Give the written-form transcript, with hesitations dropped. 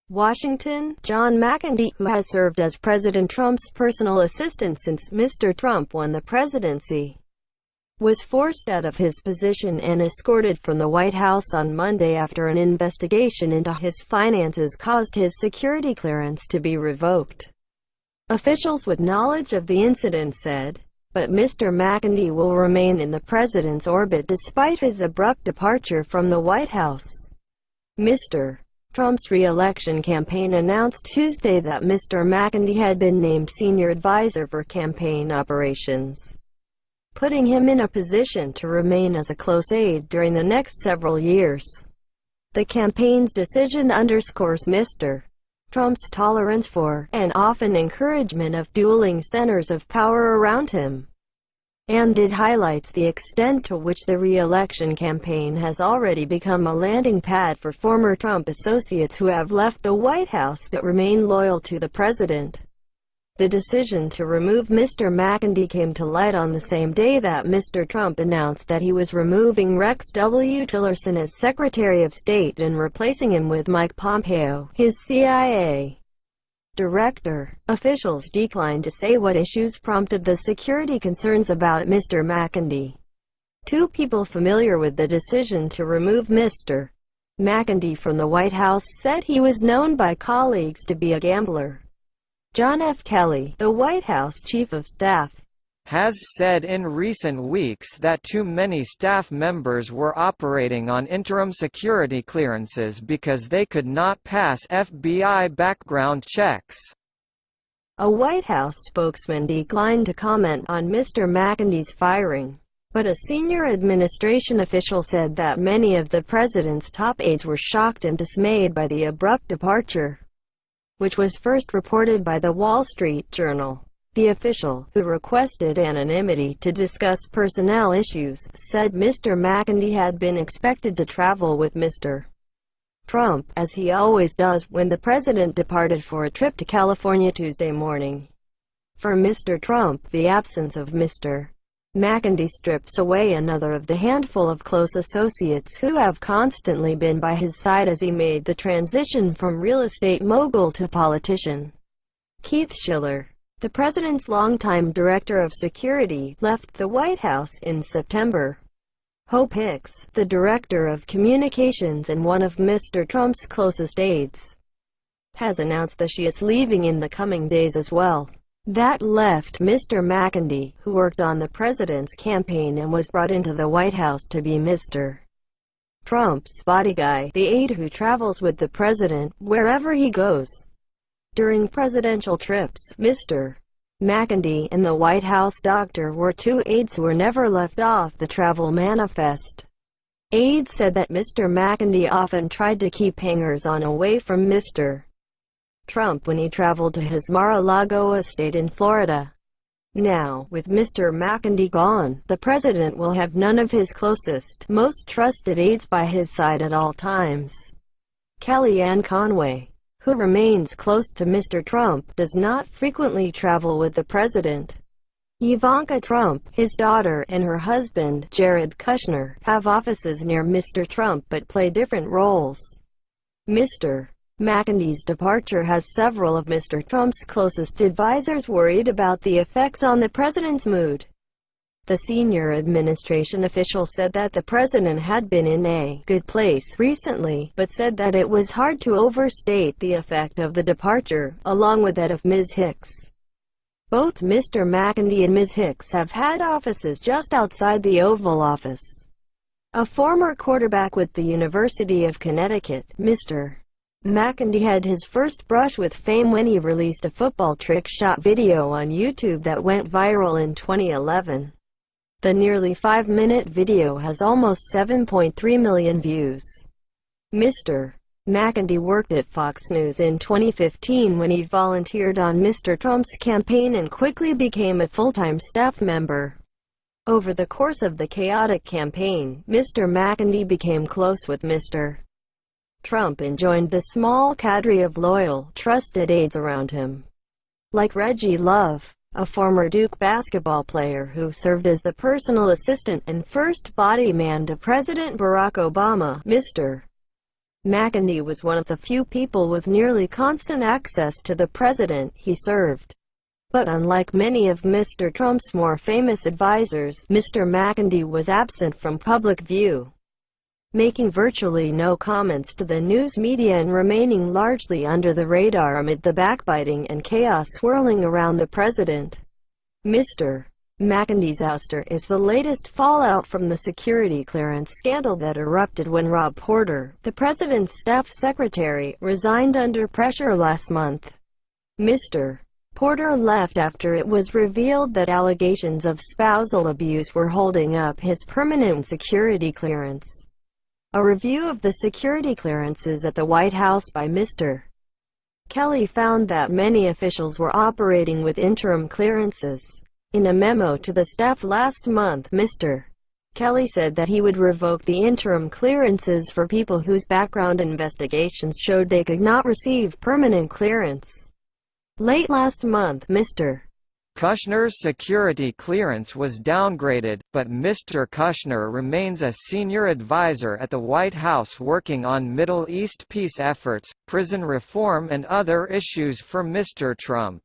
Washington, John McEntee, who has served as President Trump's personal assistant since Mr. Trump won the presidency, was forced out of his position and escorted from the White House on Monday after an investigation into his finances caused his security clearance to be revoked. Officials with knowledge of the incident said, but Mr. McEntee will remain in the president's orbit despite his abrupt departure from the White House. Mr. Trump's re-election campaign announced Tuesday that Mr. McEntee had been named senior advisor for campaign operations, putting him in a position to remain as a close aide during the next several years. The campaign's decision underscores Mr. Trump's tolerance for, and often encouragement of, dueling centers of power around him. And it highlights the extent to which the re-election campaign has already become a landing pad for former Trump associates who have left the White House but remain loyal to the president. The decision to remove Mr. McEntee came to light on the same day that Mr. Trump announced that he was removing Rex W. Tillerson as Secretary of State and replacing him with Mike Pompeo, his CIA director. Officials declined to say what issues prompted the security concerns about Mr. McEntee. Two people familiar with the decision to remove Mr. McEntee from the White House said he was known by colleagues to be a gambler. John F. Kelly, the White House Chief of Staff, has said in recent weeks that too many staff members were operating on interim security clearances because they could not pass FBI background checks. A White House spokesman declined to comment on Mr. McEntee's firing, but a senior administration official said that many of the president's top aides were shocked and dismayed by the abrupt departure, which was first reported by the Wall Street Journal. The official, who requested anonymity to discuss personnel issues, said Mr. McEntee had been expected to travel with Mr. Trump, as he always does, when the president departed for a trip to California Tuesday morning. For Mr. Trump, the absence of Mr. McEntee strips away another of the handful of close associates who have constantly been by his side as he made the transition from real estate mogul to politician. Keith Schiller, the president's longtime director of security, left the White House in September. Hope Hicks, the director of communications and one of Mr. Trump's closest aides, has announced that she is leaving in the coming days as well. That left Mr. McEntee, who worked on the president's campaign and was brought into the White House to be Mr. Trump's bodyguard, the aide who travels with the president wherever he goes. During presidential trips, Mr. McEntee and the White House doctor were two aides who were never left off the travel manifest. Aides said that Mr. McEntee often tried to keep hangers-on away from Mr. Trump when he traveled to his Mar-a-Lago estate in Florida. Now, with Mr. McEntee gone, the president will have none of his closest, most trusted aides by his side at all times. Kellyanne Conway, who remains close to Mr. Trump, does not frequently travel with the president. Ivanka Trump, his daughter, and her husband, Jared Kushner, have offices near Mr. Trump but play different roles. Mr. McEntee's departure has several of Mr. Trump's closest advisors worried about the effects on the president's mood. The senior administration official said that the president had been in a good place recently, but said that it was hard to overstate the effect of the departure, along with that of Ms. Hicks. Both Mr. McEntee and Ms. Hicks have had offices just outside the Oval Office. A former quarterback with the University of Connecticut, Mr. McEntee had his first brush with fame when he released a football trick shot video on YouTube that went viral in 2011. The nearly 5-minute video has almost 7.3 million views. Mr. McEntee worked at Fox News in 2015 when he volunteered on Mr. Trump's campaign and quickly became a full-time staff member. Over the course of the chaotic campaign, Mr. McEntee became close with Mr. Trump and joined the small cadre of loyal, trusted aides around him. Like Reggie Love, a former Duke basketball player who served as the personal assistant and first body man to President Barack Obama, Mr. McEntee was one of the few people with nearly constant access to the president he served. But unlike many of Mr. Trump's more famous advisors, Mr. McEntee was absent from public view, making virtually no comments to the news media and remaining largely under the radar amid the backbiting and chaos swirling around the president. Mr. McEntee's ouster is the latest fallout from the security clearance scandal that erupted when Rob Porter, the president's staff secretary, resigned under pressure last month. Mr. Porter left after it was revealed that allegations of spousal abuse were holding up his permanent security clearance. A review of the security clearances at the White House by Mr. Kelly found that many officials were operating with interim clearances. In a memo to the staff last month, Mr. Kelly said that he would revoke the interim clearances for people whose background investigations showed they could not receive permanent clearance. Late last month, Mr. Kushner's security clearance was downgraded, but Mr. Kushner remains a senior advisor at the White House working on Middle East peace efforts, prison reform and other issues for Mr. Trump.